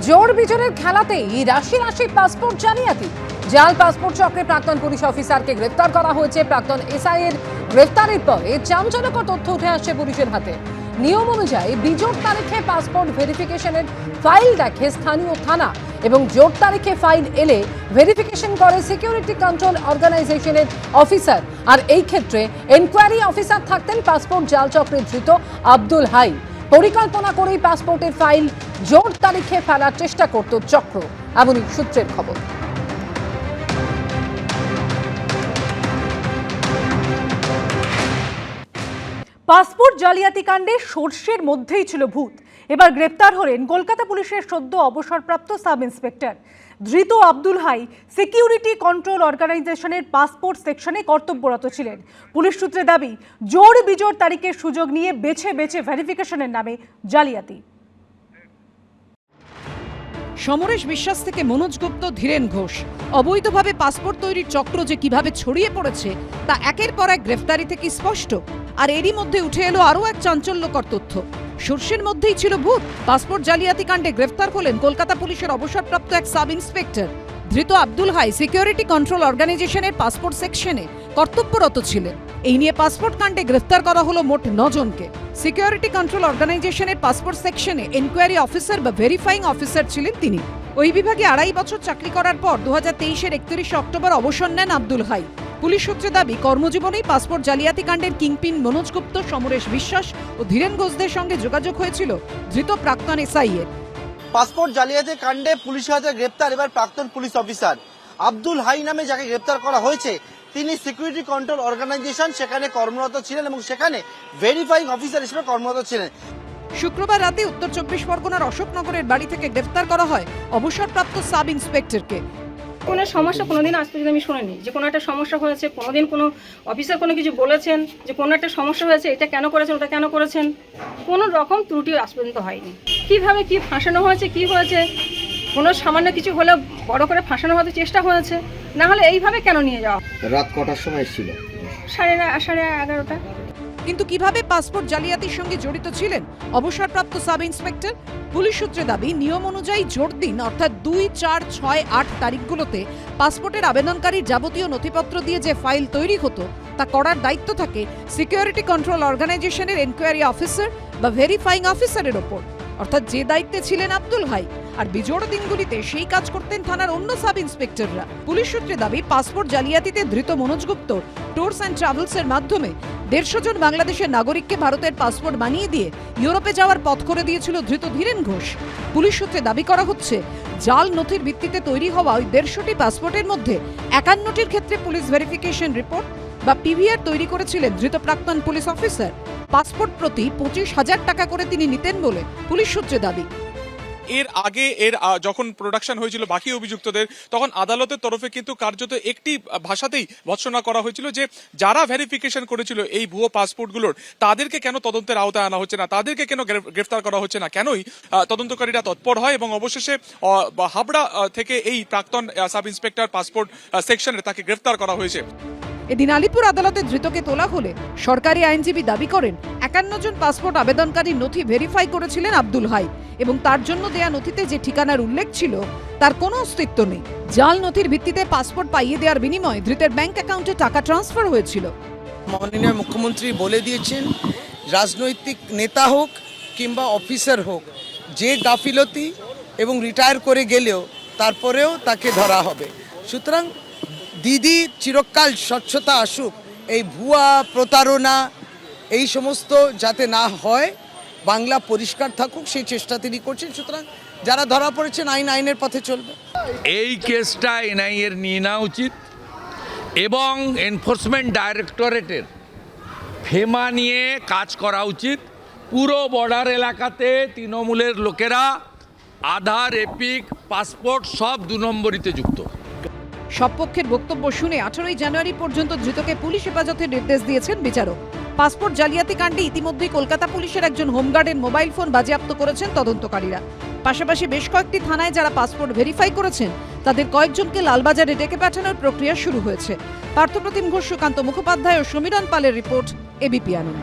জোর বিজোরের খেলাতেই রাশি রাশি পাসপোর্ট জালিয়াতি। জাল পাসপোর্ট চক্রে প্রাক্তন পুলিশ অফিসারকে গ্রেফতার করা হয়েছে। প্রাক্তন এসআই এর গ্রেফতারের পরে চাঞ্চল্যকর তথ্য উঠে আসছে পুলিশের হাতে। নিয়ম অনুযায়ী বিজোড় তারিখে পাসপোর্ট ভেরিফিকেশনের ফাইল দেখে স্থানীয় থানা এবং জোর তারিখে ফাইল এলে ভেরিফিকেশন করে সিকিউরিটি কন্ট্রোল অর্গানাইজেশনের অফিসার। আর এই ক্ষেত্রে এনকোয়ারি অফিসার থাকতেন পাসপোর্ট জাল চক্রে ধৃত আব্দুল হাই। পরিকল্পনা করেই পাসপোর্টের ফাইল জোর তারিখে ফেলার চেষ্টা করত চক্র, এমনই সূত্রের খবর। পাসপোর্ট জালিয়াতি কাণ্ডে সর্ষের মধ্যেই ছিল ভূত। এবার গ্রেপ্তার হলেন কলকাতা পুলিশের সদ্য অবসরপ্রাপ্ত সাব ইন্সপেক্টর। ধৃত আব্দুল হাই সিকিউরিটি কন্ট্রোল অর্গানাইজেশনের পাসপোর্ট সেকশনে কর্তব্যরত ছিলেন। পুলিশ সূত্রে দাবি, জোর বিজোড় তারিখের সুযোগ নিয়ে বেছে বেছে ভেরিফিকেশনের নামে জালিয়াতি। সমরেশ বিশ্বাস থেকে মনোজ গুপ্ত, ধীরেন ঘোষ, অবৈধভাবে পাসপোর্ট তৈরির চক্র যে কিভাবে ছড়িয়ে পড়েছে তা একের পর এক গ্রেফতারি থেকে স্পষ্ট। আর এরই মধ্যে উঠে এলো আরও এক চাঞ্চল্যকর তথ্য, সর্ষের মধ্যেই ছিল ভূত। পাসপোর্ট জালিয়াতি কাণ্ডে গ্রেফতার হলেন কলকাতা পুলিশের অবসরপ্রাপ্ত এক সাব ইন্সপেক্টর। ধৃত আব্দুল হাই সিকিউরিটি কন্ট্রোল অর্গানাইজেশনের পাসপোর্ট সেকশনে কর্তব্যরত ছিলেন। এই নিয়ে পাসপোর্ট কাণ্ডে গ্রেফতার করা হলো মোট 9 জনকে। সিকিউরিটি কন্ট্রোল অর্গানাইজেশনের পাসপোর্ট সেকশনে এনকোয়ারি অফিসার বা ভেরিফাইং অফিসার ছিলেন তিনি। ওই বিভাগে 2.5 বছর চাকরি করার পর 2023-এর 31 অক্টোবর অবসর নেন আব্দুল হাই। পুলিশ সূত্রে দাবি, কর্মজীবনেই পাসপোর্ট জালিয়াতি কাণ্ডের কিংপিন মনোজ গুপ্ত, সমরেশ বিশ্বাস ও ধীরেন ঘোষদের সঙ্গে যোগাযোগ হয়েছিল ধৃত প্রাক্তন এসআই এর। পাসপোর্ট জালিয়াতি কাণ্ডে পুলিশের হাতে গ্রেপ্তার এবার প্রাক্তন পুলিশ অফিসার আব্দুল হাই নামে যাকে গ্রেপ্তার করা হয়েছে। তিনি সিকিউরিটি কন্ট্রোল অর্গানাইজেশন সেখানে কর্মরত ছিলেন এবং সেখানে ভেরিফাইং অফিসার হিসেবে কর্মরত ছিলেন। শুক্রবার রাতে উত্তর 24 পরগনার অশোকনগরের বাড়ি থেকে গ্রেফতার করা হয় অবসরপ্রাপ্ত সাব ইন্সপেক্টরকে। কোনো সমস্যা কোনোদিন আজ পর্যন্ত আমি শুনিনি যে কোনো একটা সমস্যা হয়েছে, কোনোদিন কোনো অফিসার কোনো কিছু বলেছেন যে কোনো একটা সমস্যা হয়েছে, এটা কেন করেছেন ওটা কেন করেছেন, কোনো রকম ত্রুটি আজ পর্যন্ত হয়নি। কিভাবে কি ফাঁসানো হয়েছে, কি হয়েছে, কোনো সামান্য কিছু হলে বড় করে ফাঁসানো হতে চেষ্টা হয়েছে, না হলে এইভাবে কেন নিয়ে যাওয়া। রাত কটার সময় ছিল? 11:30। কিন্তু কিভাবে পাসপোর্ট জালিয়াতির সঙ্গে জড়িত ছিলেন অবসরপ্রাপ্ত সাব ইন্সপেক্টর? পুলিশ সূত্রে দাবি, নিয়ম অনুযায়ী জোর দিন অর্থাৎ 2, 4, 6, 8 তারিখগুলোতে পাসপোর্টের আবেদনকারীর যাবতীয় নথিপত্র দিয়ে যে ফাইল তৈরি হতো তা করার দায়িত্ব থাকে সিকিউরিটি কন্ট্রোল অর্গানাইজেশনের এনকোয়ারি অফিসার বা ভেরিফাইং অফিসারের ওপর, অর্থাৎ যে দায়িত্বে ছিলেন আব্দুল হাই। আর বিজোড় দিনগুলিতে সেই কাজ করতেন থানার অন্য সাব ইন্সপেক্টররা। পুলিশ সূত্রে দাবি, পাসপোর্ট জালিয়াতিতে ধৃত মনোজ গুপ্ত ট্যুরস অ্যান্ড ট্রাভেলসের মাধ্যমে 150 জন বাংলাদেশের নাগরিককে ভারতের পাসপোর্ট বানিয়ে দিয়ে ইউরোপে যাওয়ার পথ করে দিয়েছিল ধৃত ধীরেন ঘোষ। পুলিশ সূত্রে দাবি করা হচ্ছে, জাল নথির ভিত্তিতে তৈরি হওয়া ওই 150টি পাসপোর্টের মধ্যে 51টির ক্ষেত্রে পুলিশ ভেরিফিকেশন রিপোর্ট বা পিভিআর তৈরি করেছিলেন ধৃত প্রাক্তন পুলিশ অফিসার। পাসপোর্ট প্রতি 25,000 টাকা করে তিনি নিতেন বলে পুলিশ সূত্রে দাবি। এর আগে যখন প্রোডাকশন হয়েছিল বাকি অভিযুক্তদের, তখন আদালতের তরফে কিন্তু কার্যত একটি ভাষাতেই ভৎসনা করা হয়েছিল যে যারা ভেরিফিকেশন করেছিল এই ভুয়ো পাসপোর্টগুলোর, তাদেরকে কেন তদন্তের আওতায় আনা হচ্ছে না, তাদেরকে কেন গ্রেফতার করা হচ্ছে না, কেনই তদন্তকারীরা তৎপর হয় এবং অবশেষে হাবড়া থেকে এই প্রাক্তন সাব ইন্সপেক্টর পাসপোর্ট সেকশনে তাকে গ্রেফতার করা হয়েছে। এদিন আলিপুর আদালতে ধৃতকে তোলা হলে সরকারি আইনজীবী দাবি করেন, 51 জন পাসপোর্ট আবেদনকারীর নথি ভেরিফাই করেছিলেন আব্দুল হাই এবং তার জন্য দেয়া নথিতে যে ঠিকানার উল্লেখ ছিল তার কোনো অস্তিত্ব নেই। জাল নথির ভিত্তিতে পাসপোর্ট পাইয়ে দেওয়ার বিনিময়ে ধৃতের ব্যাংক অ্যাকাউন্টে টাকা ট্রান্সফার হয়েছিল। মাননীয় মুখ্যমন্ত্রী বলে দিয়েছেন, রাজনৈতিক নেতা হোক কিংবা অফিসার হোক, যে গাফিলতি এবং রিটায়ার করে গেলেও তারপরেও তাকে ধরা হবে। সুতরাং দিদি চিরকাল স্বচ্ছতা আসুক, এই ভুয়া প্রতারণা এই সমস্ত যাতে না হয়, বাংলা পরিষ্কার থাকুক সেই চেষ্টা তিনি করছেন। সুতরাং যারা ধরা পড়েছেন আইনের পথে চলবে। এই কেসটা এনআইএর নিয়ে নেওয়া উচিত এবং এনফোর্সমেন্ট ডাইরেক্টরেটের ফেমা নিয়ে কাজ করা উচিত। পুরো বর্ডার এলাকাতে তৃণমূলের লোকেরা আধার, এপিক, পাসপোর্ট সব 2 নম্বরিতে যুক্ত। সব পক্ষের বক্তব্য শুনে 18 জানুয়ারি পর্যন্ত ধৃতকে পুলিশ হেফাজতের নির্দেশ দিয়েছেন বিচারক। পাসপোর্ট জালিয়াতি কাণ্ডে ইতিমধ্যেই কলকাতা পুলিশের একজন হোমগার্ডের মোবাইল ফোন বাজেয়াপ্ত করেছেন তদন্তকারীরা। পাশাপাশি বেশ কয়েকটি থানায় যারা পাসপোর্ট ভেরিফাই করেছেন তাদের কয়েকজনকে লালবাজারে ডেকে পাঠানোর প্রক্রিয়া শুরু হয়েছে। পার্থপ্রতিম ঘোষ, সুকান্ত মুখোপাধ্যায় ও সমীরণ পালের রিপোর্ট, এবিপি আনন্দ।